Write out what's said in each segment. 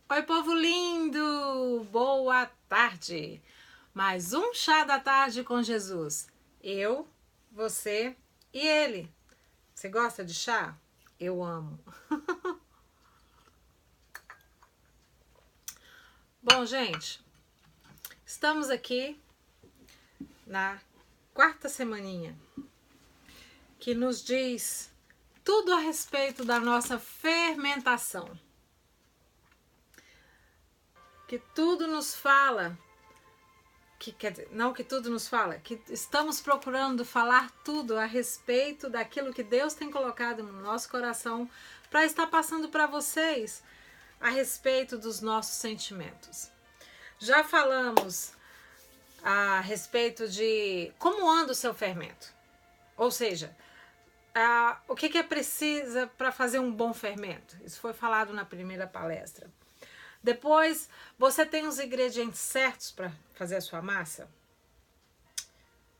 Oi, povo lindo! Boa tarde! Mais um chá da tarde com Jesus. Eu, você e ele. Você gosta de chá? Eu amo. Bom, gente, estamos aqui na quarta semaninha que nos diz tudo a respeito da nossa fermentação. Que tudo nos fala quer dizer, não que tudo nos fala, que estamos procurando falar tudo a respeito daquilo que Deus tem colocado no nosso coração para estar passando para vocês a respeito dos nossos sentimentos. Já falamos a respeito de como anda o seu fermento, ou seja, o que é preciso para fazer um bom fermento. Isso foi falado na primeira palestra. Depois, você tem os ingredientes certos para fazer a sua massa?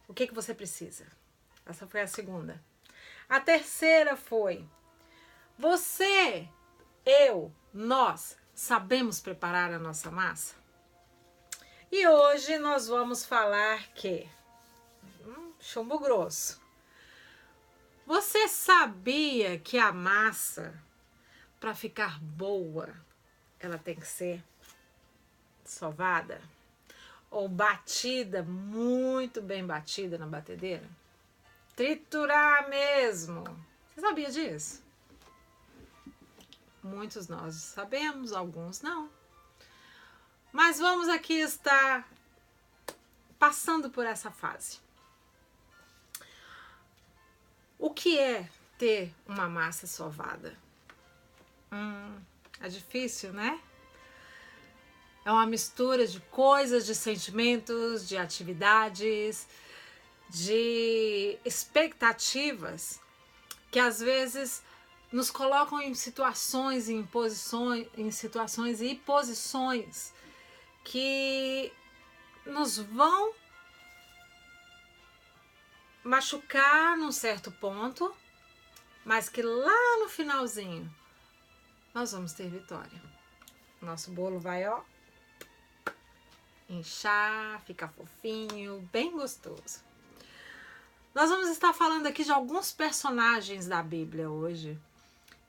O que você precisa? Essa foi a segunda. A terceira foi: você, eu, nós sabemos preparar a nossa massa? E hoje nós vamos falar que chumbo grosso. Você sabia que a massa, para ficar boa, ela tem que ser sovada? Ou batida, muito bem batida na batedeira? Triturar mesmo. Você sabia disso? Muitos nós sabemos, alguns não. Mas vamos aqui estar passando por essa fase. O que é ter uma massa sovada? É difícil, né? É uma mistura de coisas, de sentimentos, de atividades, de expectativas que às vezes nos colocam em situações, em situações e posições que nos vão machucar num certo ponto, mas que lá no finalzinho nós vamos ter vitória. Nosso bolo vai, ó, inchar, ficar fofinho, bem gostoso. Nós vamos estar falando aqui de alguns personagens da Bíblia hoje,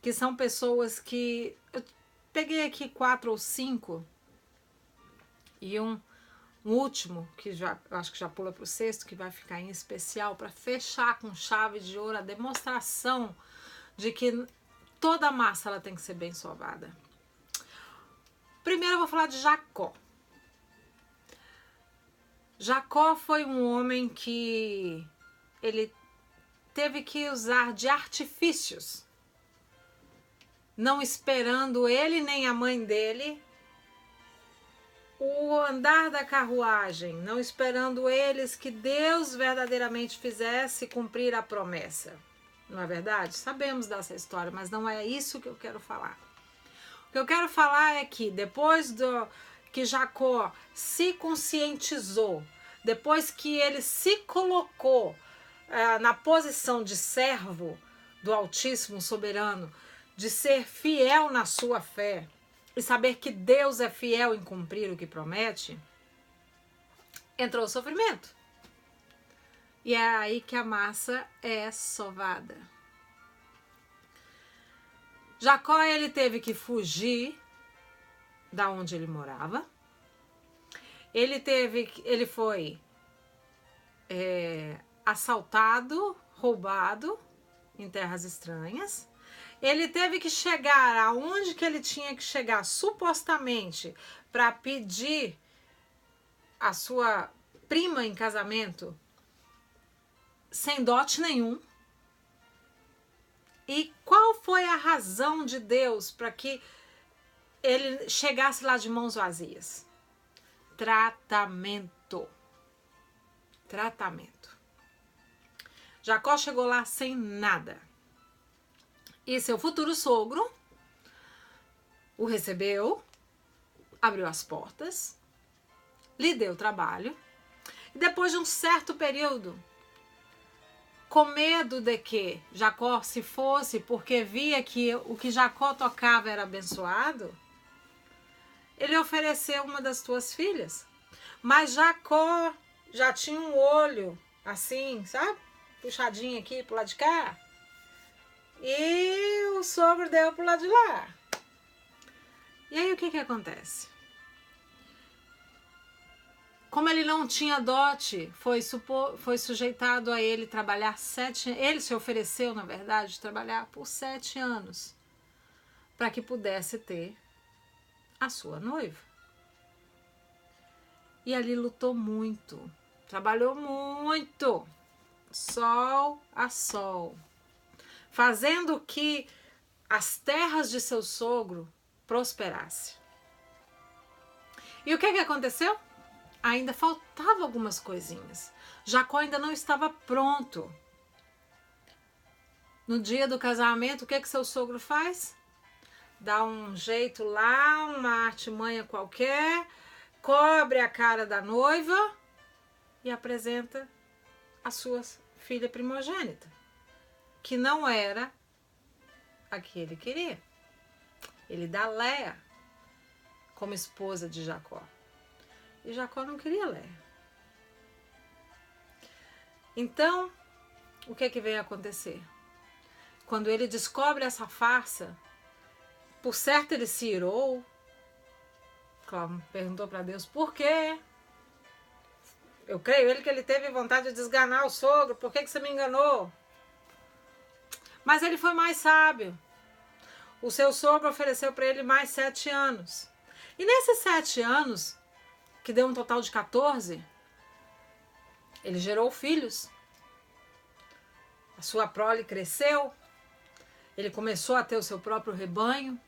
que são pessoas que eu peguei aqui 4 ou 5 e um último, que já acho que já pula para o sexto, que vai ficar em especial para fechar com chave de ouro a demonstração de que toda a massa ela tem que ser bem sovada. Primeiro eu vou falar de Jacó. Jacó foi um homem que ele teve que usar de artifícios, não esperando ele nem a mãe dele o andar da carruagem, não esperando eles que Deus verdadeiramente fizesse cumprir a promessa. Não é verdade? Sabemos dessa história, mas não é isso que eu quero falar. O que eu quero falar é que depois que Jacó se conscientizou, depois que ele se colocou na posição de servo do Altíssimo Soberano, de ser fiel na sua fé e saber que Deus é fiel em cumprir o que promete, entrou o sofrimento. E é aí que a massa é sovada. Jacó, ele teve que fugir da onde ele morava. Ele foi assaltado, roubado em terras estranhas. Ele teve que chegar aonde que ele tinha que chegar, supostamente, para pedir a sua prima em casamento, sem dote nenhum. E qual foi a razão de Deus para que ele chegasse lá de mãos vazias? Tratamento. Tratamento. Jacó chegou lá sem nada. E seu futuro sogro o recebeu, abriu as portas, lhe deu trabalho. E depois de um certo período, com medo de que Jacó se fosse, porque via que o que Jacó tocava era abençoado, ele ofereceu uma das tuas filhas. Mas Jacó já tinha um olho assim, sabe? Puxadinho aqui pro lado de cá. E o sogro deu pro lado de lá. E aí o que acontece? Como ele não tinha dote, foi sujeitado a ele trabalhar 7 anos. Ele se ofereceu, na verdade, trabalhar por 7 anos para que pudesse ter a sua noiva. E ali lutou muito, trabalhou muito, sol a sol, fazendo que as terras de seu sogro prosperassem. E o que aconteceu? Ainda faltava algumas coisinhas. Jacó ainda não estava pronto. No dia do casamento, o que seu sogro faz? Dá um jeito lá, uma artimanha qualquer, cobre a cara da noiva e apresenta a sua filha primogênita, que não era a que ele queria. Ele dá Léa como esposa de Jacó. E Jacó não queria Léa. Então, o que vem acontecer? Quando ele descobre essa farsa, por certo ele se irou. Claro, perguntou para Deus por quê. Eu creio que ele teve vontade de desganar o sogro. Por que você me enganou? Mas ele foi mais sábio. O seu sogro ofereceu para ele mais 7 anos. E nesses 7 anos, que deu um total de 14, ele gerou filhos. A sua prole cresceu. Ele começou a ter o seu próprio rebanho.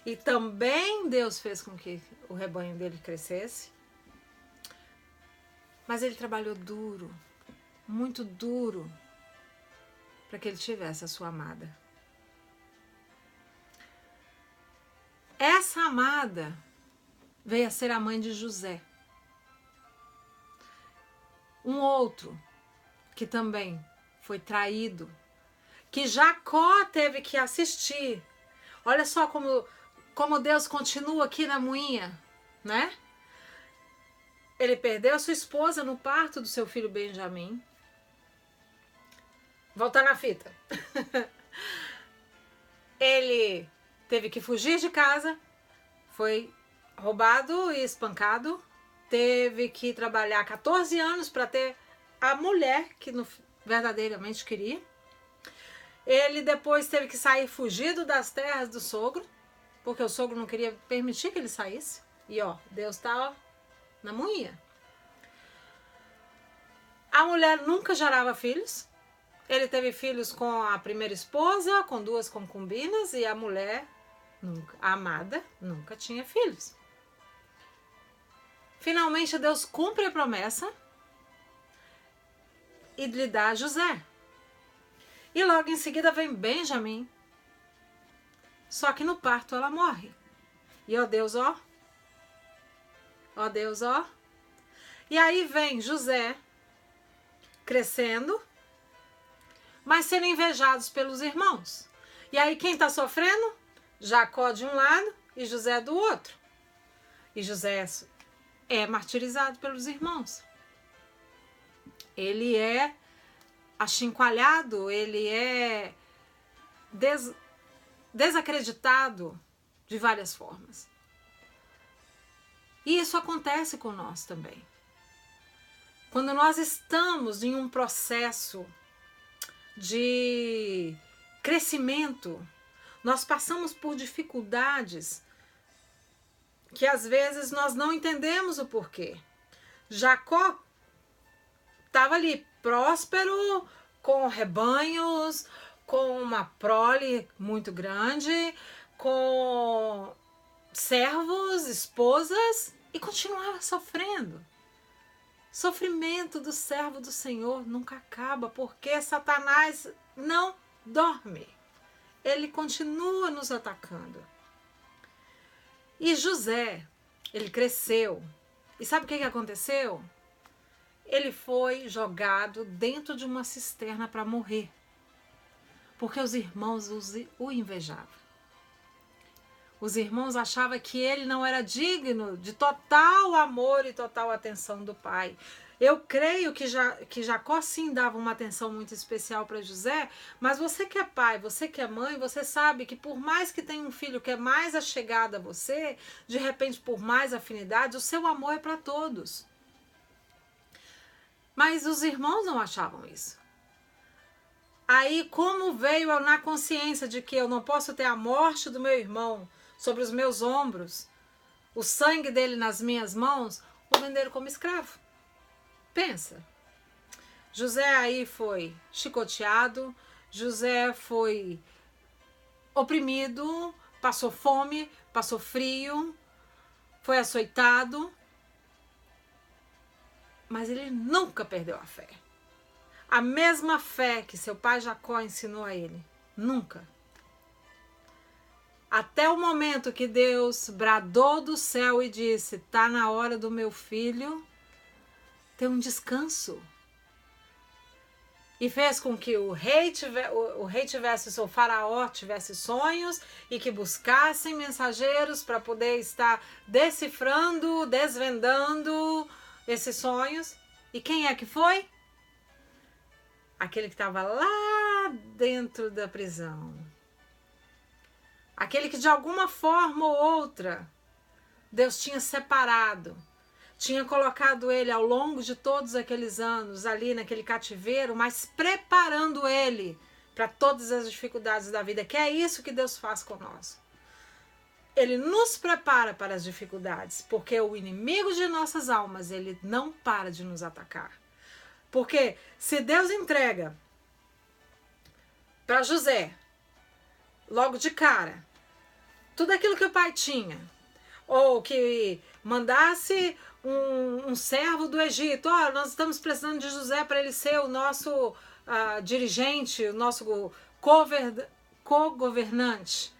E também Deus fez com que o rebanho dele crescesse. Mas ele trabalhou duro, muito duro, para que ele tivesse a sua amada. Essa amada veio a ser a mãe de José. Um outro que também foi traído, que Jacó teve que assistir. Olha só como Deus continua aqui na moinha, né? Ele perdeu a sua esposa no parto do seu filho Benjamim. Voltar na fita. Ele teve que fugir de casa, foi roubado e espancado, teve que trabalhar 14 anos para ter a mulher que verdadeiramente queria. Ele depois teve que sair fugido das terras do sogro, porque o sogro não queria permitir que ele saísse. E Deus está na moinha. A mulher nunca gerava filhos. Ele teve filhos com a primeira esposa, com 2 concubinas, e a mulher, a amada, nunca tinha filhos. Finalmente Deus cumpre a promessa e lhe dá José. E logo em seguida vem Benjamim. Só que no parto ela morre. E Deus, Deus, E aí vem José crescendo, mas sendo invejados pelos irmãos. E aí quem está sofrendo? Jacó de um lado e José do outro. E José é martirizado pelos irmãos. Ele é achincoalhado, ele é desacreditado de várias formas. E isso acontece com nós também. Quando nós estamos em um processo de crescimento, nós passamos por dificuldades que às vezes nós não entendemos o porquê. Jacó estava ali próspero, com rebanhos, com uma prole muito grande, com servos, esposas, e continuava sofrendo. Sofrimento do servo do Senhor nunca acaba, porque Satanás não dorme. Ele continua nos atacando. E José, ele cresceu. E sabe o que aconteceu? Ele foi jogado dentro de uma cisterna para morrer, porque os irmãos o invejavam. Os irmãos achavam que ele não era digno de total amor e total atenção do pai. Eu creio que Jacó sim dava uma atenção muito especial para José, mas você que é pai, você que é mãe, você sabe que por mais que tenha um filho que é mais achegado a você, de repente por mais afinidade, o seu amor é para todos. Mas os irmãos não achavam isso. Aí, como veio eu na consciência de que eu não posso ter a morte do meu irmão sobre os meus ombros, o sangue dele nas minhas mãos, o venderam como escravo. Pensa. José aí foi chicoteado, José foi oprimido, passou fome, passou frio, foi açoitado, mas ele nunca perdeu a fé. A mesma fé que seu pai Jacó ensinou a ele. Nunca. Até o momento que Deus bradou do céu e disse: tá na hora do meu filho ter um descanso. E fez com que o rei tivesse, o faraó tivesse sonhos e que buscassem mensageiros para poder estar decifrando, desvendando esses sonhos. E quem é que foi? Aquele que estava lá dentro da prisão. Aquele que de alguma forma ou outra Deus tinha separado. Tinha colocado ele ao longo de todos aqueles anos ali naquele cativeiro, mas preparando ele para todas as dificuldades da vida, que é isso que Deus faz conosco. Ele nos prepara para as dificuldades, porque o inimigo de nossas almas, ele não para de nos atacar. Porque se Deus entrega para José, logo de cara, tudo aquilo que o pai tinha, ou que mandasse um servo do Egito, nós estamos precisando de José para ele ser o nosso dirigente, o nosso co-governante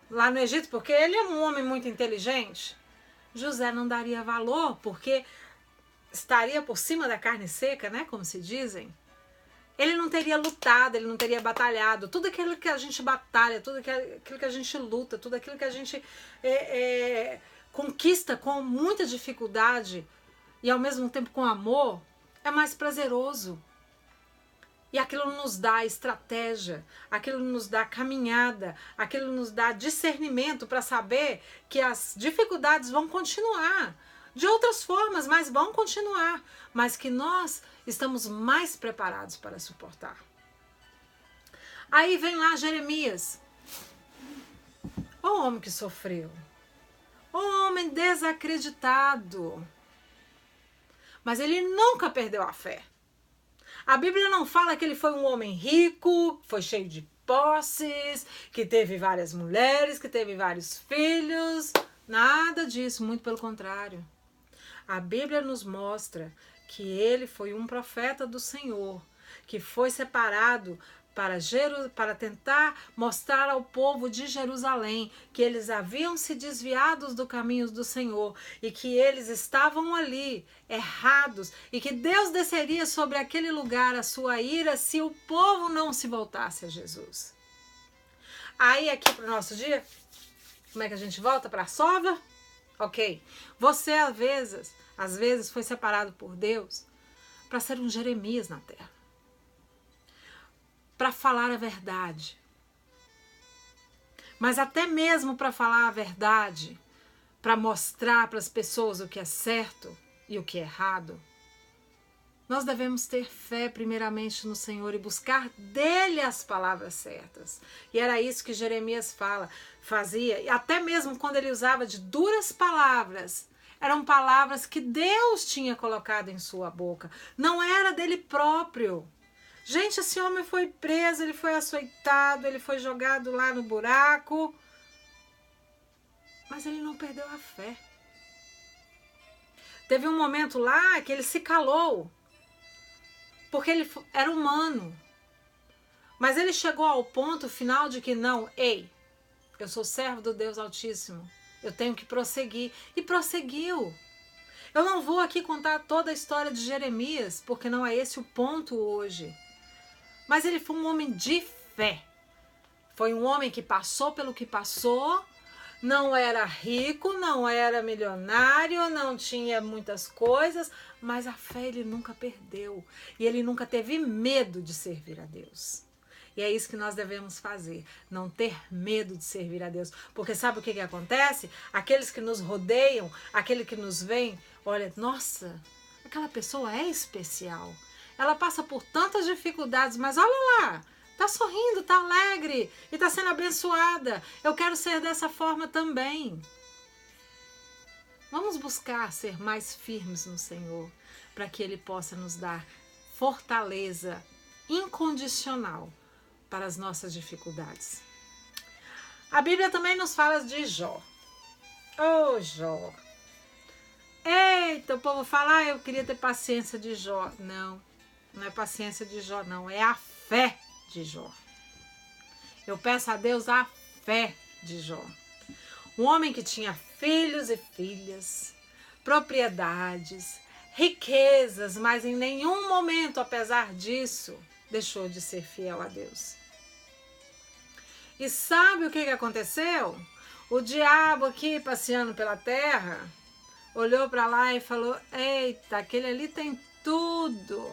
lá no Egito, porque ele é um homem muito inteligente. José não daria valor, porque estaria por cima da carne seca, né, como se dizem. Ele não teria lutado, ele não teria batalhado. Tudo aquilo que a gente batalha, tudo aquilo que a gente luta, tudo aquilo que a gente conquista com muita dificuldade e ao mesmo tempo com amor, é mais prazeroso. E aquilo nos dá estratégia, aquilo nos dá caminhada, aquilo nos dá discernimento para saber que as dificuldades vão continuar. De outras formas, mas vão continuar. Mas que nós estamos mais preparados para suportar. Aí vem lá Jeremias. O homem que sofreu. O homem desacreditado. Mas ele nunca perdeu a fé. A Bíblia não fala que ele foi um homem rico, foi cheio de posses, que teve várias mulheres, que teve vários filhos. Nada disso, muito pelo contrário. A Bíblia nos mostra que ele foi um profeta do Senhor, que foi separado para tentar mostrar ao povo de Jerusalém que eles haviam se desviado do caminho do Senhor e que eles estavam ali errados e que Deus desceria sobre aquele lugar a sua ira se o povo não se voltasse a Jesus. Aí aqui para o nosso dia, como é que a gente volta para a sova? Ok, você às vezes foi separado por Deus para ser um Jeremias na terra. Para falar a verdade. Mas até mesmo para falar a verdade, para mostrar para as pessoas o que é certo e o que é errado, nós devemos ter fé primeiramente no Senhor e buscar dele as palavras certas. E era isso que Jeremias fazia. E até mesmo quando ele usava de duras palavras, eram palavras que Deus tinha colocado em sua boca. Não era dele próprio. Gente, esse homem foi preso, ele foi açoitado, ele foi jogado lá no buraco. Mas ele não perdeu a fé. Teve um momento lá que ele se calou. Porque ele era humano. Mas ele chegou ao ponto final de que não, eu sou servo do Deus Altíssimo. Eu tenho que prosseguir. E prosseguiu. Eu não vou aqui contar toda a história de Jeremias, porque não é esse o ponto hoje. Mas ele foi um homem de fé. Foi um homem que passou pelo que passou, não era rico, não era milionário, não tinha muitas coisas, mas a fé ele nunca perdeu. E ele nunca teve medo de servir a Deus. E é isso que nós devemos fazer, não ter medo de servir a Deus. Porque sabe o que acontece? Aqueles que nos rodeiam, aquele que nos vem, olha, nossa, aquela pessoa é especial. Ela passa por tantas dificuldades, mas olha lá, tá sorrindo, tá alegre e tá sendo abençoada. Eu quero ser dessa forma também. Vamos buscar ser mais firmes no Senhor, para que Ele possa nos dar fortaleza incondicional para as nossas dificuldades. A Bíblia também nos fala de Jó. Ô, Jó. Eita, o povo fala, eu queria ter paciência de Jó. Não, não é paciência de Jó, não. É a fé de Jó. Eu peço a Deus a fé de Jó. Um homem que tinha filhos e filhas, propriedades, riquezas, mas em nenhum momento, apesar disso, deixou de ser fiel a Deus. E sabe o que aconteceu? O diabo aqui passeando pela terra olhou para lá e falou, eita, aquele ali tem tudo.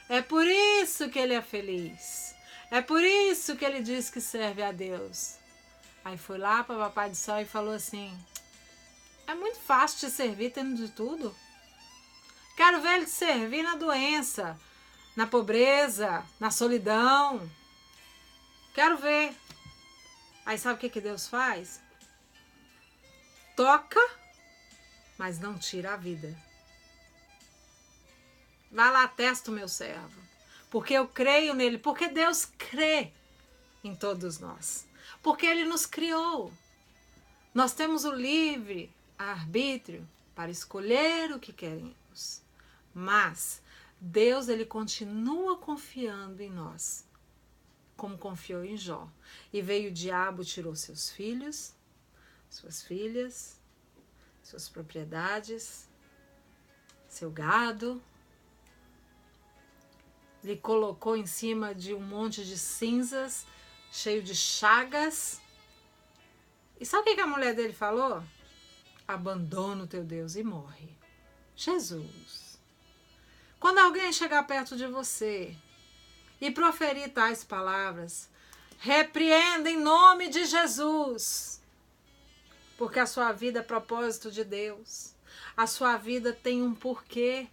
É por isso que ele é feliz. É por isso que ele diz que serve a Deus. Aí foi lá para o Papai do Céu e falou assim, é muito fácil te servir tendo de tudo. Quero ver ele te servir na doença, na pobreza, na solidão. Quero ver. Aí sabe o que Deus faz? Toca, mas não tira a vida. Vai lá, testa o meu servo. Porque eu creio nele. Porque Deus crê em todos nós. Porque Ele nos criou. Nós temos o livre arbítrio para escolher o que queremos. Mas Deus, Ele continua confiando em nós, como confiou em Jó. E veio o diabo, tirou seus filhos, suas filhas, suas propriedades, seu gado, lhe colocou em cima de um monte de cinzas, cheio de chagas. E sabe o que a mulher dele falou? Abandona o teu Deus e morre. Jesus. Quando alguém chegar perto de você e proferir tais palavras, repreenda em nome de Jesus. Porque a sua vida é propósito de Deus. A sua vida tem um porquê.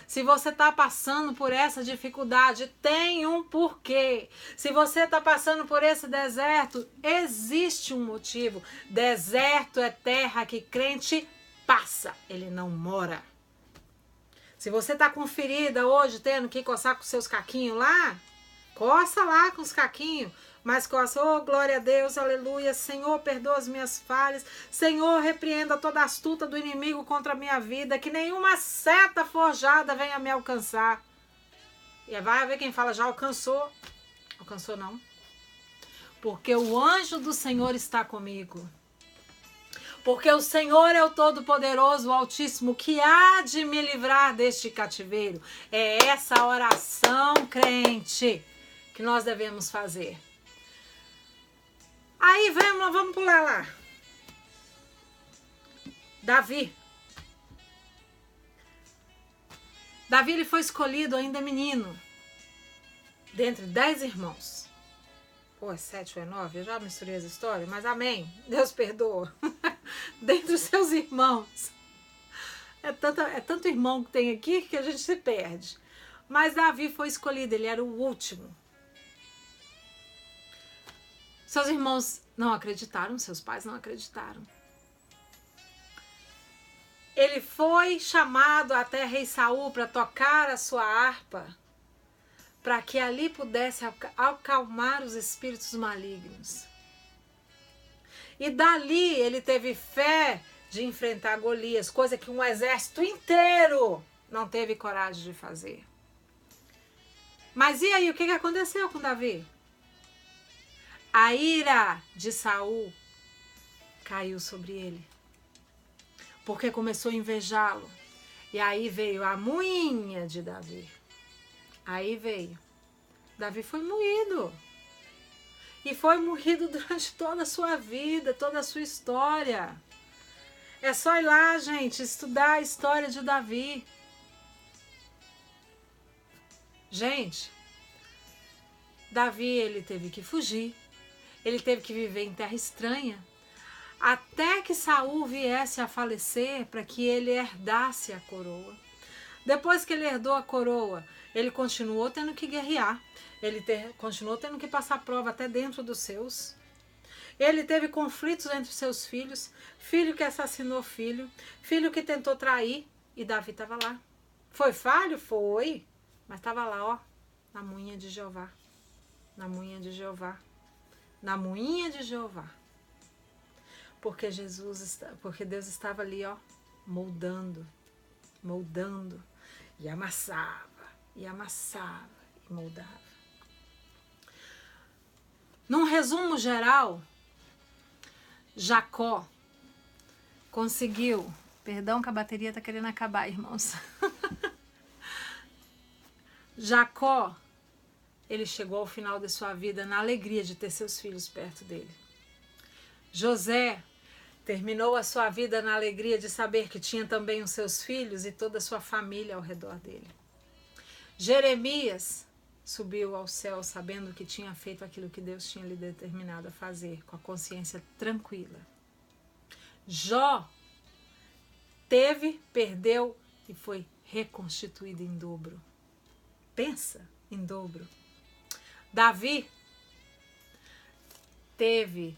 Se você está passando por essa dificuldade, tem um porquê. Se você está passando por esse deserto, existe um motivo. Deserto é terra que crente passa, ele não mora. Se você está com ferida hoje, tendo que coçar com seus caquinhos lá, coça lá com os caquinhos. Mas coça, oh, glória a Deus, aleluia, Senhor, perdoa as minhas falhas, Senhor, repreenda toda a astuta do inimigo contra a minha vida, que nenhuma seta forjada venha me alcançar. E vai ver quem fala, já alcançou. Alcançou não. Porque o anjo do Senhor está comigo. Porque o Senhor é o Todo-Poderoso, o Altíssimo, que há de me livrar deste cativeiro. É essa oração, crente, que nós devemos fazer. Aí vamos pular lá. Davi. Davi ele foi escolhido ainda menino, dentre 10 irmãos. Pô, é 7 ou é 9? Eu já misturei as histórias, mas amém. Deus perdoa. Dentre os seus irmãos. É tanto irmão que tem aqui que a gente se perde. Mas Davi foi escolhido, ele era o último. Seus irmãos não acreditaram, seus pais não acreditaram. Ele foi chamado até rei Saul para tocar a sua harpa, para que ali pudesse acalmar os espíritos malignos. E dali ele teve fé de enfrentar Golias, coisa que um exército inteiro não teve coragem de fazer. Mas e aí, o que aconteceu com Davi? A ira de Saul caiu sobre ele, porque começou a invejá-lo. E aí veio a moinha de Davi. Aí veio. Davi foi moído. e foi moído durante toda a sua vida, toda a sua história. É só ir lá, gente, estudar a história de Davi. Gente, Davi, ele teve que fugir, ele teve que viver em terra estranha, até que Saul viesse a falecer para que ele herdasse a coroa. Depois que ele herdou a coroa, ele continuou tendo que guerrear, continuou tendo que passar prova até dentro dos seus. Ele teve conflitos entre seus filhos, filho que assassinou filho, filho que tentou trair, e Davi estava lá. Foi falho? Foi, mas estava lá, ó, na moinha de Jeová, na moinha de Jeová, na moinha de Jeová. Porque Deus estava ali, ó, moldando, e amassava, e moldava. Num resumo geral, Jacó conseguiu, perdão que a bateria está querendo acabar, irmãos. Jacó, ele chegou ao final de sua vida na alegria de ter seus filhos perto dele. José terminou a sua vida na alegria de saber que tinha também os seus filhos e toda a sua família ao redor dele. Jeremias subiu ao céu sabendo que tinha feito aquilo que Deus tinha lhe determinado a fazer, com a consciência tranquila. Jó teve, perdeu e foi reconstituído em dobro. Pensa em dobro. Davi teve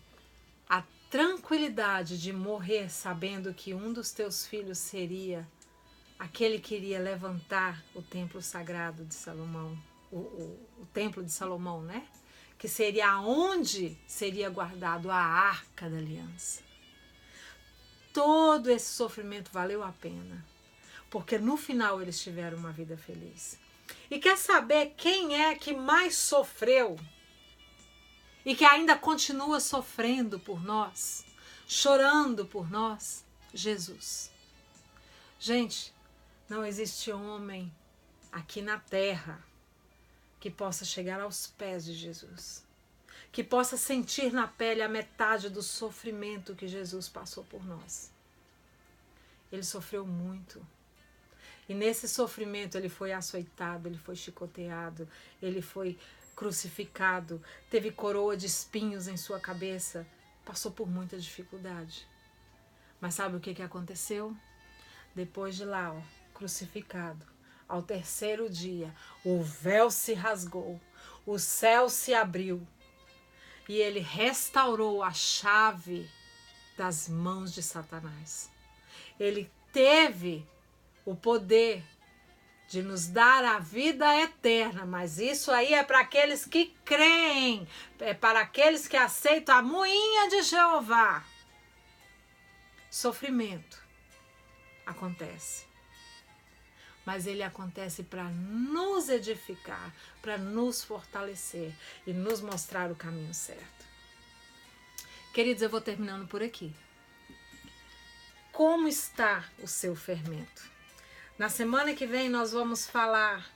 a tranquilidade de morrer sabendo que um dos teus filhos seria aquele que iria levantar o templo sagrado de Salomão, o templo de Salomão, né? Que seria onde seria guardado a arca da aliança. Todo esse sofrimento valeu a pena, porque no final eles tiveram uma vida feliz. E quer saber quem é que mais sofreu e que ainda continua sofrendo por nós, chorando por nós? Jesus. Gente, não existe homem aqui na terra que possa chegar aos pés de Jesus, que possa sentir na pele a metade do sofrimento que Jesus passou por nós. Ele sofreu muito. E nesse sofrimento ele foi açoitado, ele foi chicoteado, ele foi crucificado, teve coroa de espinhos em sua cabeça, passou por muita dificuldade. Mas sabe o que aconteceu? Depois de lá, ó, crucificado, ao terceiro dia, o véu se rasgou, o céu se abriu e ele restaurou a chave das mãos de Satanás. Ele teve o poder de nos dar a vida eterna, mas isso aí é para aqueles que creem, é para aqueles que aceitam a moinha de Jeová. Sofrimento acontece, mas ele acontece para nos edificar, para nos fortalecer e nos mostrar o caminho certo. Queridos, eu vou terminando por aqui. Como está o seu fermento? Na semana que vem nós vamos falar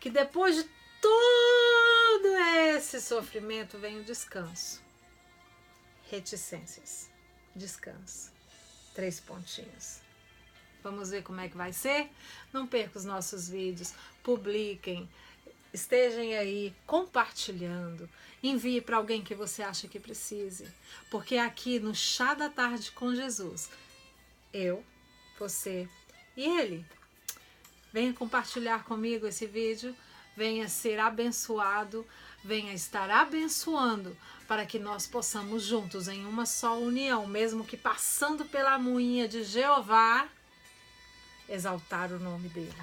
que depois de todo esse sofrimento vem o descanso. Reticências. Descanso. 3 pontinhos. Vamos ver como é que vai ser? Não perca os nossos vídeos, publiquem, estejam aí compartilhando, envie para alguém que você acha que precise, porque aqui no Chá da Tarde com Jesus, eu, você e ele. Venha compartilhar comigo esse vídeo, venha ser abençoado, venha estar abençoando para que nós possamos juntos em uma só união, mesmo que passando pela moinha de Jeová, exaltar o nome dele,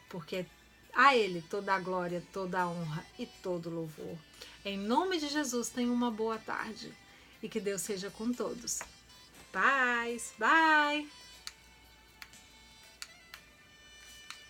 porque a ele toda a glória, toda a honra e todo o louvor. Em nome de Jesus, tenha uma boa tarde e que Deus seja com todos. Paz, bye!